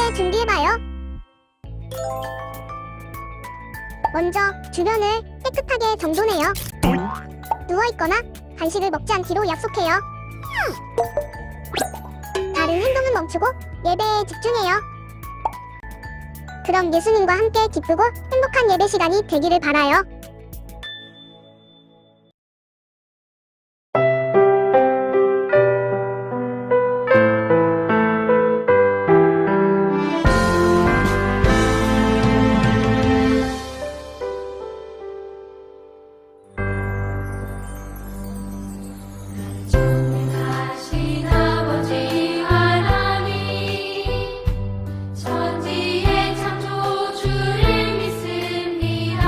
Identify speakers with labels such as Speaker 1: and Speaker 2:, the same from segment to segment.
Speaker 1: 함께 준비해봐요. 먼저 주변을 깨끗하게 정돈해요. 누워있거나 간식을 먹지 않기로 약속해요. 다른 행동은 멈추고 예배에 집중해요. 그럼 예수님과 함께 기쁘고 행복한 예배 시간이 되기를 바라요.
Speaker 2: 전능하신 아버지 하나님, 천지의 창조주를 믿습니다.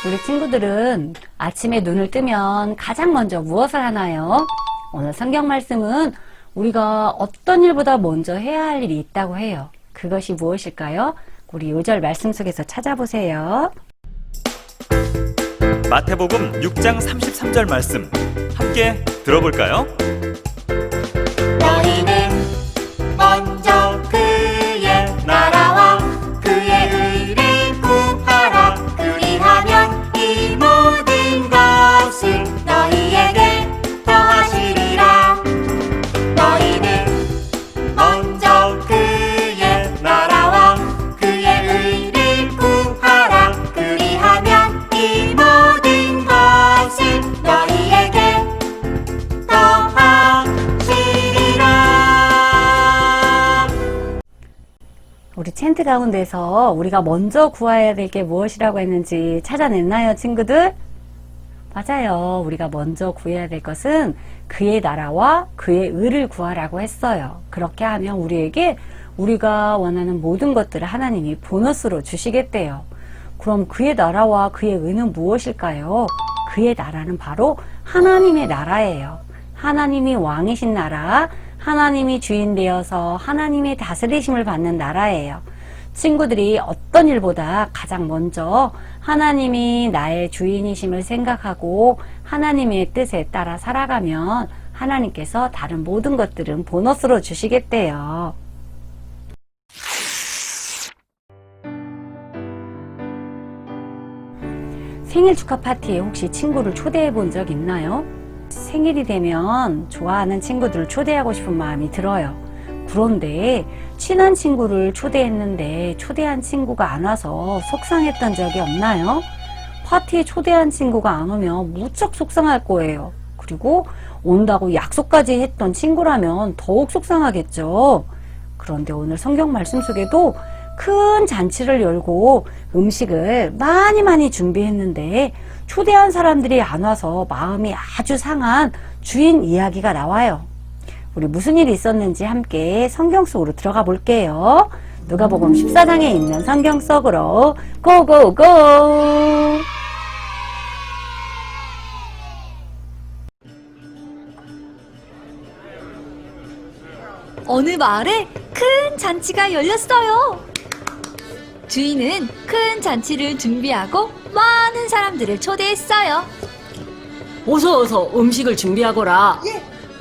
Speaker 3: 우리 친구들은 아침에 눈을 뜨면 가장 먼저 무엇을 하나요? 오늘 성경 말씀은 우리가 어떤 일보다 먼저 해야 할 일이 있다고 해요. 그것이 무엇일까요? 우리 요절 말씀 속에서 찾아보세요.
Speaker 4: 마태복음 6장 33절 말씀 함께 들어볼까요?
Speaker 2: 너희는 먼저 그의 나라와 그의 의를 구하라. 그리하면 이 모든 것을 너희에게 더하시리라. 너희는 먼저 그의 나라와 그의 의를 구하라. 그리하면 이 모든 것을 너희에게 더하시리라.
Speaker 3: 우리 챈트 가운데서 우리가 먼저 구해야 될 게 무엇이라고 했는지 찾아냈나요, 친구들? 맞아요. 우리가 먼저 구해야 될 것은 그의 나라와 그의 의를 구하라고 했어요. 그렇게 하면 우리에게 우리가 원하는 모든 것들을 하나님이 보너스로 주시겠대요. 그럼 그의 나라와 그의 의는 무엇일까요? 그의 나라는 바로 하나님의 나라예요. 하나님이 왕이신 나라, 하나님이 주인 되어서 하나님의 다스리심을 받는 나라예요. 친구들이 어떤 일보다 가장 먼저 하나님이 나의 주인이심을 생각하고 하나님의 뜻에 따라 살아가면 하나님께서 다른 모든 것들은 보너스로 주시겠대요. 생일 축하 파티에 혹시 친구를 초대해 본 적 있나요? 생일이 되면 좋아하는 친구들을 초대하고 싶은 마음이 들어요. 그런데 친한 친구를 초대했는데 초대한 친구가 안 와서 속상했던 적이 없나요? 파티에 초대한 친구가 안 오면 무척 속상할 거예요. 그리고 온다고 약속까지 했던 친구라면 더욱 속상하겠죠. 그런데 오늘 성경 말씀 속에도 큰 잔치를 열고 음식을 많이 준비했는데 초대한 사람들이 안 와서 마음이 아주 상한 주인 이야기가 나와요. 우리 무슨 일이 있었는지 함께 성경 속으로 들어가 볼게요. 누가복음 14장에 있는 성경 속으로 고고고!
Speaker 5: 어느 마을에 큰 잔치가 열렸어요. 주인은 큰 잔치를 준비하고 많은 사람들을 초대했어요.
Speaker 6: 어서 음식을 준비하거라.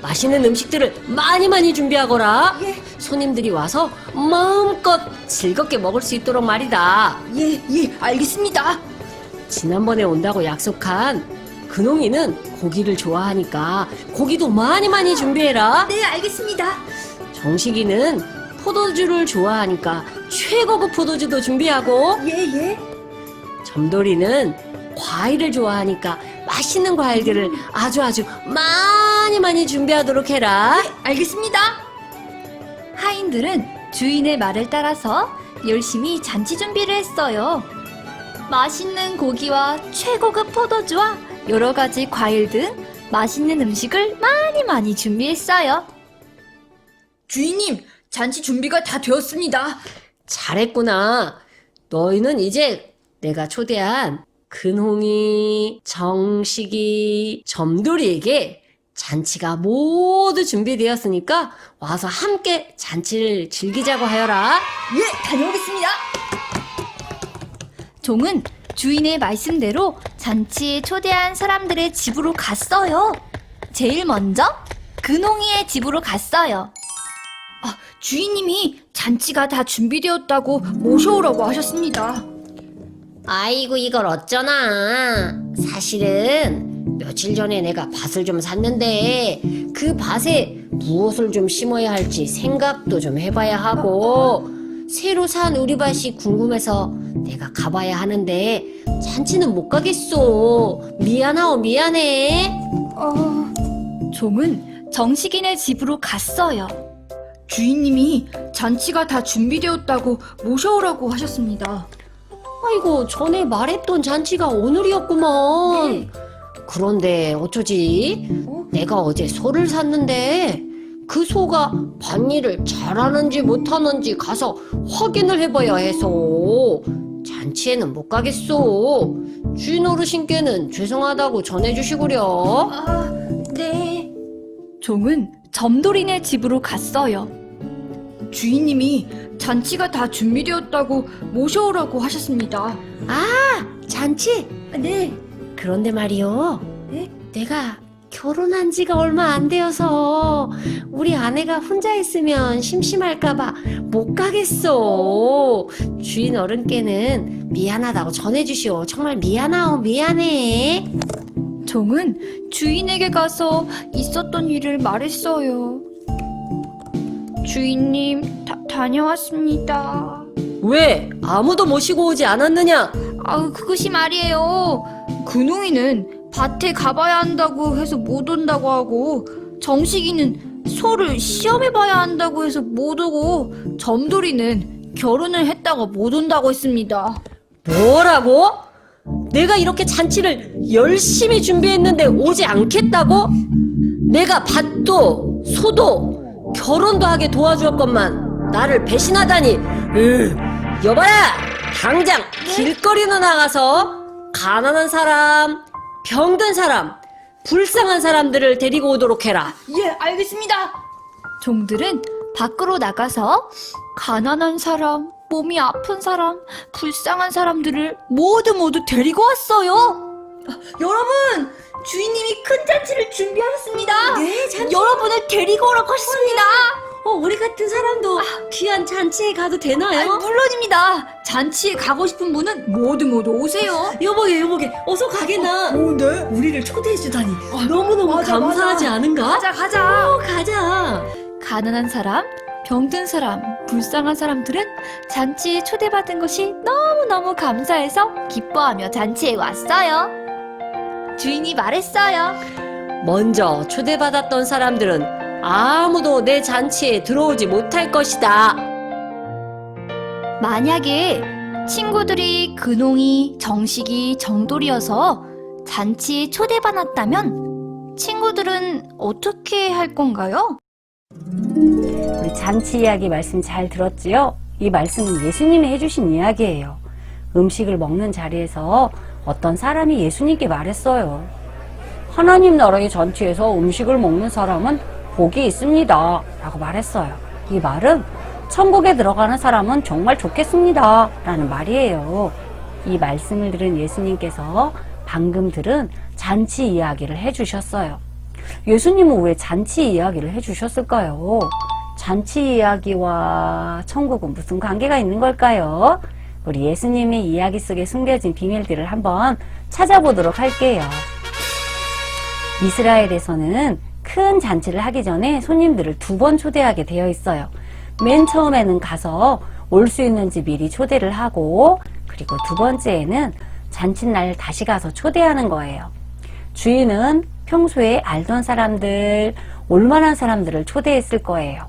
Speaker 6: 맛있는 음식들을 많이 준비하거라. 손님들이 와서 마음껏 즐겁게 먹을 수 있도록 말이다.
Speaker 5: 알겠습니다.
Speaker 6: 지난번에 온다고 약속한 근홍이는 고기를 좋아하니까 고기도 많이 준비해라.
Speaker 5: 네, 알겠습니다.
Speaker 6: 정식이는 포도주를 좋아하니까 최고급 포도주도 준비하고, 점돌이는 과일을 좋아하니까 맛있는 과일들을 아주 많이 준비하도록 해라.
Speaker 5: 알겠습니다. 하인들은 주인의 말을 따라서 열심히 잔치 준비를 했어요. 맛있는 고기와 최고급 포도주와 여러 가지 과일 등 맛있는 음식을 많이 준비했어요. 주인님, 잔치 준비가 다 되었습니다.
Speaker 6: 잘했구나. 너희는 이제 내가 초대한 근홍이, 정식이, 점돌이에게 잔치가 모두 준비되었으니까 와서 함께 잔치를 즐기자고 하여라.
Speaker 5: 다녀오겠습니다. 종은 주인의 말씀대로 잔치에 초대한 사람들의 집으로 갔어요. 제일 먼저 근홍이의 집으로 갔어요. 주인님이 잔치가 다 준비되었다고 모셔오라고 하셨습니다.
Speaker 6: 아이고, 이걸 어쩌나. 사실은 며칠 전에 내가 밭을 좀 샀는데 그 밭에 무엇을 좀 심어야 할지 생각도 좀 해봐야 하고, 새로 산 우리 밭이 궁금해서 내가 가봐야 하는데 잔치는 못 가겠어. 미안해.
Speaker 5: 종은 정식인의 집으로 갔어요. 주인님이 잔치가 다 준비되었다고 모셔오라고 하셨습니다.
Speaker 6: 아이고, 전에 말했던 잔치가 오늘이었구먼. 그런데 어쩌지? 내가 어제 소를 샀는데 그 소가 밭일을 잘하는지 못하는지 가서 확인을 해봐야 해서 잔치에는 못 가겠어. 주인 어르신께는 죄송하다고 전해주시구려.
Speaker 5: 아, 네. 종은 점돌이네 집으로 갔어요. 주인님이 잔치가 다 준비되었다고 모셔오라고 하셨습니다.
Speaker 6: 잔치?
Speaker 5: 네.
Speaker 6: 그런데 말이요.
Speaker 5: 네?
Speaker 6: 내가 결혼한 지가 얼마 안 되어서 우리 아내가 혼자 있으면 심심할까봐 못 가겠어. 주인 어른께는 미안하다고 전해주시오. 정말 미안해.
Speaker 5: 종은 주인에게 가서 있었던 일을 말했어요. 주인님, 다녀왔습니다.
Speaker 6: 왜? 아무도 모시고 오지 않았느냐?
Speaker 5: 아우, 그것이 말이에요. 근홍이는 밭에 가봐야 한다고 해서 못 온다고 하고, 정식이는 소를 시험해봐야 한다고 해서 못 오고, 점돌이는 결혼을 했다가 못 온다고 했습니다.
Speaker 6: 뭐라고? 내가 이렇게 잔치를 열심히 준비했는데 오지 않겠다고? 내가 밭도 소도 결혼도 하게 도와주었건만 나를 배신하다니. 여봐라, 당장 길거리로 나가서 가난한 사람, 병든 사람, 불쌍한 사람들을 데리고 오도록 해라.
Speaker 5: 예, 알겠습니다. 종들은 밖으로 나가서 가난한 사람, 몸이 아픈 사람, 불쌍한 사람들을 모두 데리고 왔어요. 여러분, 주인님이 큰 잔치를 준비하셨습니다.
Speaker 6: 네, 잔치.
Speaker 5: 여러분을 데리고 오라고 하셨습니다.
Speaker 6: 우리 같은 사람도 귀한 잔치에 가도 되나요?
Speaker 5: 물론입니다. 잔치에 가고 싶은 분은 모두 오세요.
Speaker 6: 여보게, 어서 가게나.
Speaker 5: 네?
Speaker 6: 우리를 초대해주다니 너무너무
Speaker 5: 맞아,
Speaker 6: 감사하지
Speaker 5: 맞아.
Speaker 6: 않은가?
Speaker 5: 가자.
Speaker 6: 가자.
Speaker 5: 가난한 사람, 병든 사람, 불쌍한 사람들은 잔치에 초대받은 것이 너무너무 감사해서 기뻐하며 잔치에 왔어요. 주인이 말했어요.
Speaker 6: 먼저 초대받았던 사람들은 아무도 내 잔치에 들어오지 못할 것이다.
Speaker 5: 만약에 친구들이 근홍이, 정식이, 정돌이어서 잔치에 초대받았다면 친구들은 어떻게 할 건가요?
Speaker 3: 우리 잔치 이야기 말씀 잘 들었지요? 이 말씀은 예수님이 해주신 이야기예요. 음식을 먹는 자리에서 어떤 사람이 예수님께 말했어요. 하나님 나라의 잔치에서 음식을 먹는 사람은 복이 있습니다 라고 말했어요. 이 말은 천국에 들어가는 사람은 정말 좋겠습니다 라는 말이에요. 이 말씀을 들은 예수님께서 방금 들은 잔치 이야기를 해주셨어요. 예수님은 왜 잔치 이야기를 해주셨을까요? 잔치 이야기와 천국은 무슨 관계가 있는 걸까요? 우리 예수님의 이야기 속에 숨겨진 비밀들을 한번 찾아보도록 할게요. 이스라엘에서는 큰 잔치를 하기 전에 손님들을 2번 초대하게 되어 있어요. 맨 처음에는 가서 올 수 있는지 미리 초대를 하고, 그리고 2번째에는 잔칫날 다시 가서 초대하는 거예요. 주인은 평소에 알던 사람들, 올만한 사람들을 초대했을 거예요.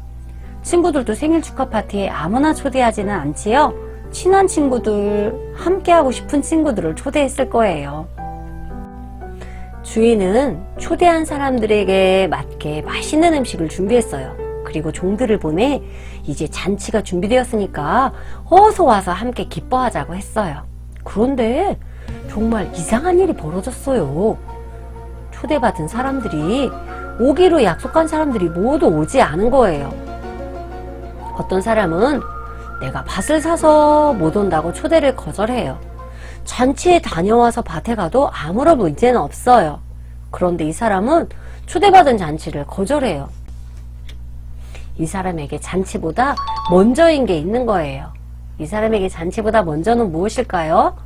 Speaker 3: 친구들도 생일 축하 파티에 아무나 초대하지는 않지요. 친한 친구들, 함께하고 싶은 친구들을 초대했을 거예요. 주인은 초대한 사람들에게 맞게 맛있는 음식을 준비했어요. 그리고 종들을 보내 이제 잔치가 준비되었으니까 어서 와서 함께 기뻐하자고 했어요. 그런데 정말 이상한 일이 벌어졌어요. 초대받은 사람들이, 오기로 약속한 사람들이 모두 오지 않은 거예요. 어떤 사람은 내가 밭을 사서 못 온다고 초대를 거절해요. 잔치에 다녀와서 밭에 가도 아무런 문제는 없어요. 그런데 이 사람은 초대받은 잔치를 거절해요. 이 사람에게 잔치보다 먼저인 게 있는 거예요. 이 사람에게 잔치보다 먼저는 무엇일까요?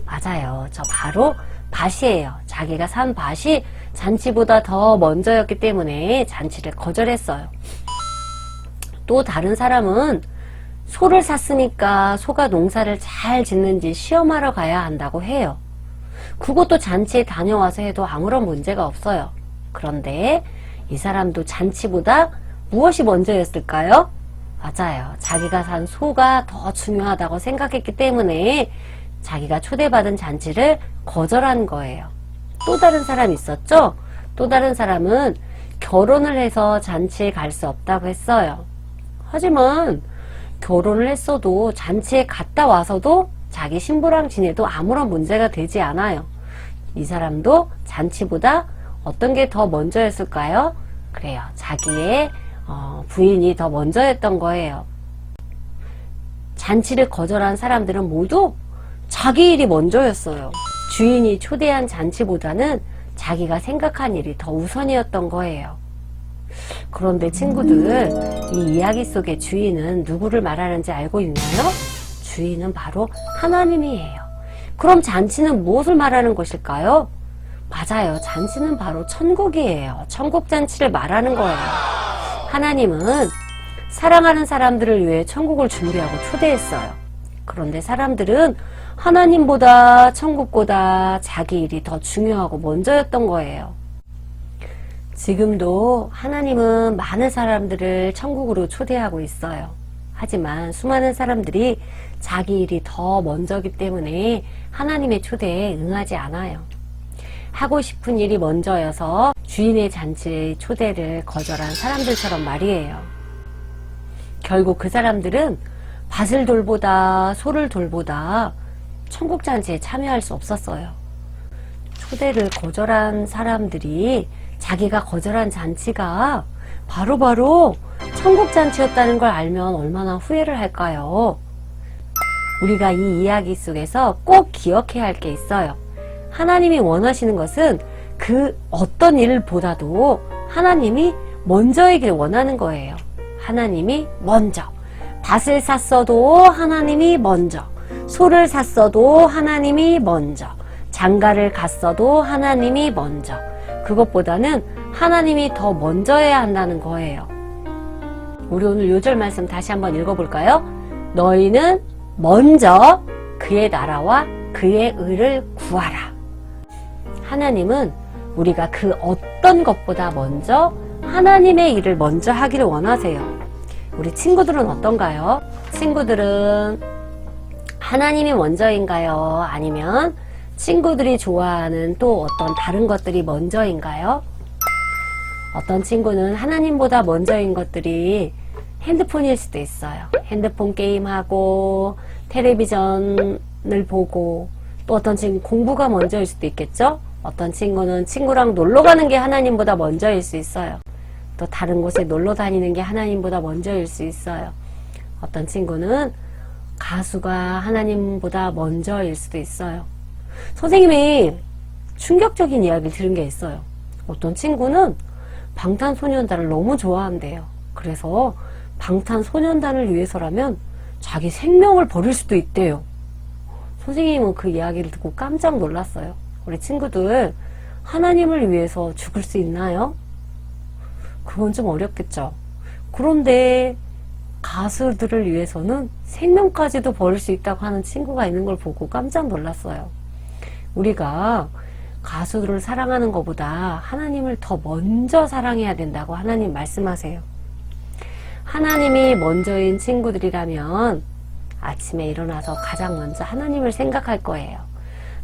Speaker 3: 맞아요. 저 바로 밭이에요. 자기가 산 밭이 잔치보다 더 먼저였기 때문에 잔치를 거절했어요. 또 다른 사람은 소를 샀으니까 소가 농사를 잘 짓는지 시험하러 가야 한다고 해요. 그것도 잔치에 다녀와서 해도 아무런 문제가 없어요. 그런데 이 사람도 잔치보다 무엇이 먼저였을까요? 맞아요. 자기가 산 소가 더 중요하다고 생각했기 때문에 자기가 초대받은 잔치를 거절한 거예요. 또 다른 사람이 있었죠? 또 다른 사람은 결혼을 해서 잔치에 갈 수 없다고 했어요. 하지만 결혼을 했어도 잔치에 갔다 와서도 자기 신부랑 지내도 아무런 문제가 되지 않아요. 이 사람도 잔치보다 어떤 게 더 먼저였을까요? 그래요. 자기의 부인이 더 먼저였던 거예요. 잔치를 거절한 사람들은 모두 자기 일이 먼저였어요. 주인이 초대한 잔치보다는 자기가 생각한 일이 더 우선이었던 거예요. 그런데 친구들, 이 이야기 속의 주인은 누구를 말하는지 알고 있나요? 주인은 바로 하나님이에요. 그럼 잔치는 무엇을 말하는 것일까요? 맞아요. 잔치는 바로 천국이에요. 천국 잔치를 말하는 거예요. 하나님은 사랑하는 사람들을 위해 천국을 준비하고 초대했어요. 그런데 사람들은 하나님보다 천국보다 자기 일이 더 중요하고 먼저였던 거예요. 지금도 하나님은 많은 사람들을 천국으로 초대하고 있어요. 하지만 수많은 사람들이 자기 일이 더 먼저기 때문에 하나님의 초대에 응하지 않아요. 하고 싶은 일이 먼저여서 주인의 잔치의 초대를 거절한 사람들처럼 말이에요. 결국 그 사람들은 밭을 돌보다 소를 돌보다 천국 잔치에 참여할 수 없었어요. 초대를 거절한 사람들이 자기가 거절한 잔치가 바로 천국 잔치였다는 걸 알면 얼마나 후회를 할까요? 우리가 이 이야기 속에서 꼭 기억해야 할 게 있어요. 하나님이 원하시는 것은 그 어떤 일보다도 하나님이 먼저이길 원하는 거예요. 하나님이 먼저. 밭을 샀어도 하나님이 먼저. 소를 샀어도 하나님이 먼저. 장가를 갔어도 하나님이 먼저. 그것보다는 하나님이 더 먼저여야 한다는 거예요. 우리 오늘 요절 말씀 다시 한번 읽어볼까요? 너희는 먼저 그의 나라와 그의 의를 구하라. 하나님은 우리가 그 어떤 것보다 먼저 하나님의 일을 먼저 하기를 원하세요. 우리 친구들은 어떤가요? 친구들은 하나님이 먼저인가요? 아니면 친구들이 좋아하는 또 어떤 다른 것들이 먼저인가요? 어떤 친구는 하나님보다 먼저인 것들이 핸드폰일 수도 있어요. 핸드폰 게임하고 텔레비전을 보고, 또 어떤 친구 공부가 먼저일 수도 있겠죠? 어떤 친구는 친구랑 놀러 가는 게 하나님보다 먼저일 수 있어요. 또 다른 곳에 놀러 다니는 게 하나님보다 먼저일 수 있어요. 어떤 친구는 가수가 하나님보다 먼저일 수도 있어요. 선생님이 충격적인 이야기를 들은 게 있어요. 어떤 친구는 방탄소년단을 너무 좋아한대요. 그래서 방탄소년단을 위해서라면 자기 생명을 버릴 수도 있대요. 선생님은 그 이야기를 듣고 깜짝 놀랐어요. 우리 친구들, 하나님을 위해서 죽을 수 있나요? 그건 좀 어렵겠죠. 그런데 가수들을 위해서는 생명까지도 버릴 수 있다고 하는 친구가 있는 걸 보고 깜짝 놀랐어요. 우리가 가수들을 사랑하는 것보다 하나님을 더 먼저 사랑해야 된다고 하나님 말씀하세요. 하나님이 먼저인 친구들이라면 아침에 일어나서 가장 먼저 하나님을 생각할 거예요.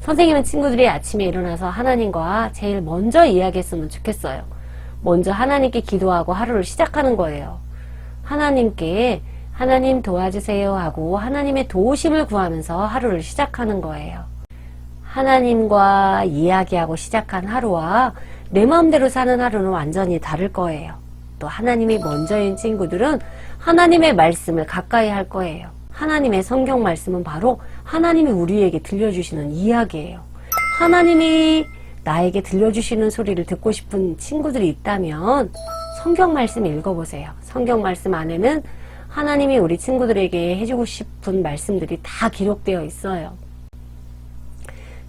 Speaker 3: 선생님은 친구들이 아침에 일어나서 하나님과 제일 먼저 이야기했으면 좋겠어요. 먼저 하나님께 기도하고 하루를 시작하는 거예요. 하나님께 하나님 도와주세요 하고 하나님의 도우심을 구하면서 하루를 시작하는 거예요. 하나님과 이야기하고 시작한 하루와 내 마음대로 사는 하루는 완전히 다를 거예요. 또 하나님이 먼저인 친구들은 하나님의 말씀을 가까이 할 거예요. 하나님의 성경 말씀은 바로 하나님이 우리에게 들려주시는 이야기예요. 하나님이 나에게 들려주시는 소리를 듣고 싶은 친구들이 있다면 성경 말씀 읽어보세요. 성경 말씀 안에는 하나님이 우리 친구들에게 해주고 싶은 말씀들이 다 기록되어 있어요.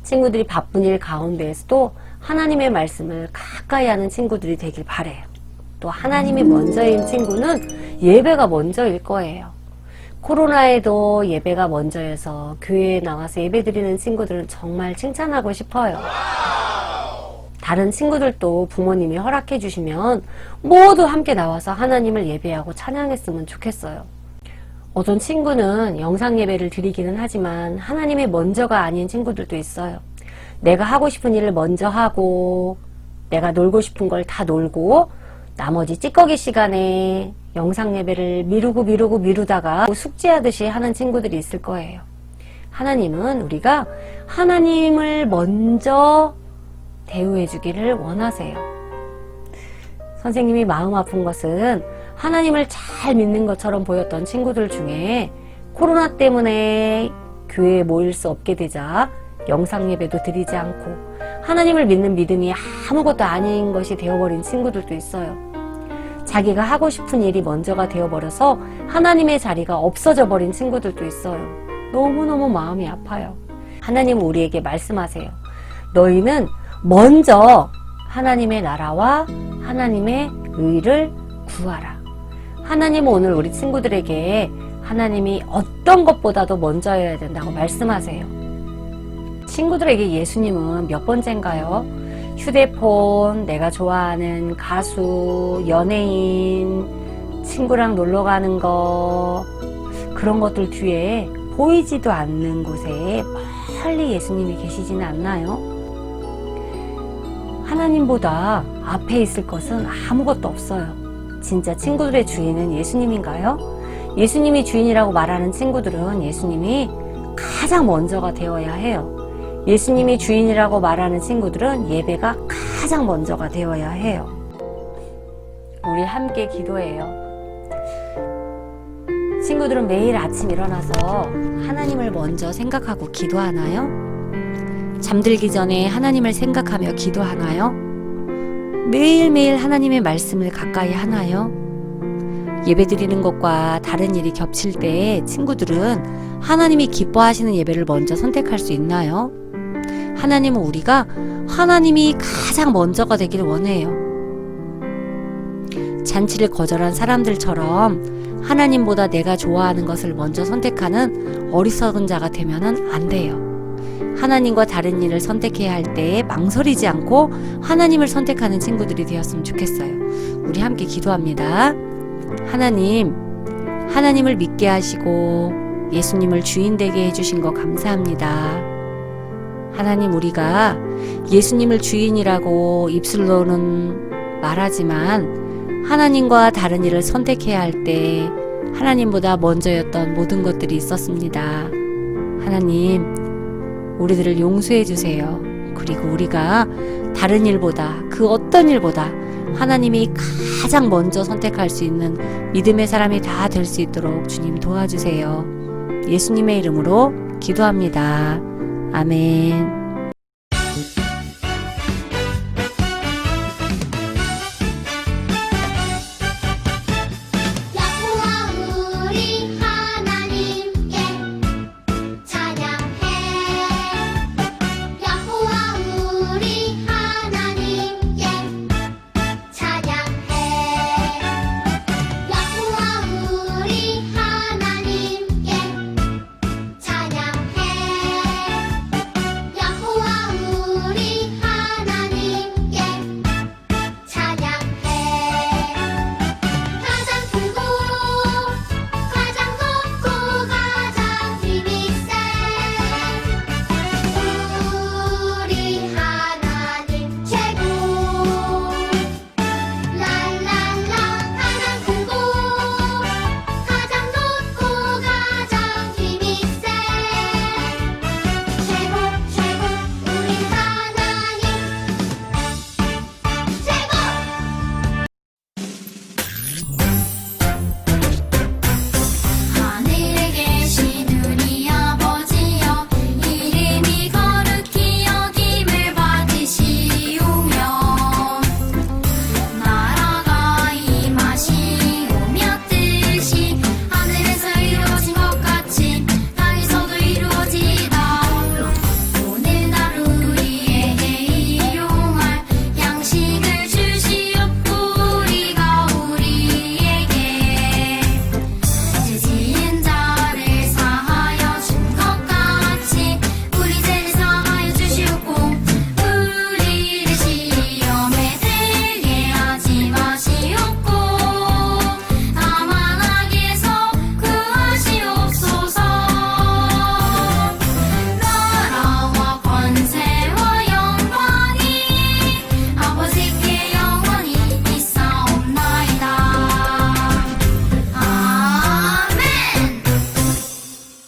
Speaker 3: 친구들이 바쁜 일 가운데에서도 하나님의 말씀을 가까이 하는 친구들이 되길 바래요. 또 하나님이 먼저인 친구는 예배가 먼저일 거예요. 코로나에도 예배가 먼저여서 교회에 나와서 예배드리는 친구들은 정말 칭찬하고 싶어요. 다른 친구들도 부모님이 허락해 주시면 모두 함께 나와서 하나님을 예배하고 찬양했으면 좋겠어요. 어떤 친구는 영상 예배를 드리기는 하지만 하나님의 먼저가 아닌 친구들도 있어요. 내가 하고 싶은 일을 먼저 하고 내가 놀고 싶은 걸 다 놀고 나머지 찌꺼기 시간에 영상 예배를 미루다가 숙제하듯이 하는 친구들이 있을 거예요. 하나님은 우리가 하나님을 먼저 대우해 주기를 원하세요. 선생님이 마음 아픈 것은 하나님을 잘 믿는 것처럼 보였던 친구들 중에 코로나 때문에 교회에 모일 수 없게 되자 영상 예배도 드리지 않고 하나님을 믿는 믿음이 아무것도 아닌 것이 되어버린 친구들도 있어요. 자기가 하고 싶은 일이 먼저가 되어버려서 하나님의 자리가 없어져 버린 친구들도 있어요. 너무너무 마음이 아파요. 하나님은 우리에게 말씀하세요. 너희는 먼저 하나님의 나라와 하나님의 의를 구하라. 하나님은 오늘 우리 친구들에게 하나님이 어떤 것보다도 먼저여야 된다고 말씀하세요. 친구들에게 예수님은 몇 번째인가요? 휴대폰, 내가 좋아하는 가수, 연예인, 친구랑 놀러 가는 거, 그런 것들 뒤에 보이지도 않는 곳에 멀리 예수님이 계시지는 않나요? 하나님보다 앞에 있을 것은 아무것도 없어요. 진짜 친구들의 주인은 예수님인가요? 예수님이 주인이라고 말하는 친구들은 예수님이 가장 먼저가 되어야 해요. 예수님이 주인이라고 말하는 친구들은 예배가 가장 먼저가 되어야 해요. 우리 함께 기도해요. 친구들은 매일 아침 일어나서 하나님을 먼저 생각하고 기도하나요? 잠들기 전에 하나님을 생각하며 기도하나요? 매일매일 하나님의 말씀을 가까이 하나요? 예배드리는 것과 다른 일이 겹칠 때 친구들은 하나님이 기뻐하시는 예배를 먼저 선택할 수 있나요? 하나님은 우리가 하나님이 가장 먼저가 되기를 원해요. 잔치를 거절한 사람들처럼 하나님보다 내가 좋아하는 것을 먼저 선택하는 어리석은 자가 되면은 안 돼요. 하나님과 다른 일을 선택해야 할 때에 망설이지 않고 하나님을 선택하는 친구들이 되었으면 좋겠어요. 우리 함께 기도합니다. 하나님, 하나님을 믿게 하시고 예수님을 주인 되게 해주신 거 감사합니다. 하나님, 우리가 예수님을 주인이라고 입술로는 말하지만 하나님과 다른 일을 선택해야 할 때 하나님보다 먼저였던 모든 것들이 있었습니다. 하나님, 우리들을 용서해 주세요. 그리고 우리가 다른 일보다, 그 어떤 일보다 하나님이 가장 먼저 선택할 수 있는 믿음의 사람이 다 될 수 있도록 주님 도와주세요. 예수님의 이름으로 기도합니다. 아멘.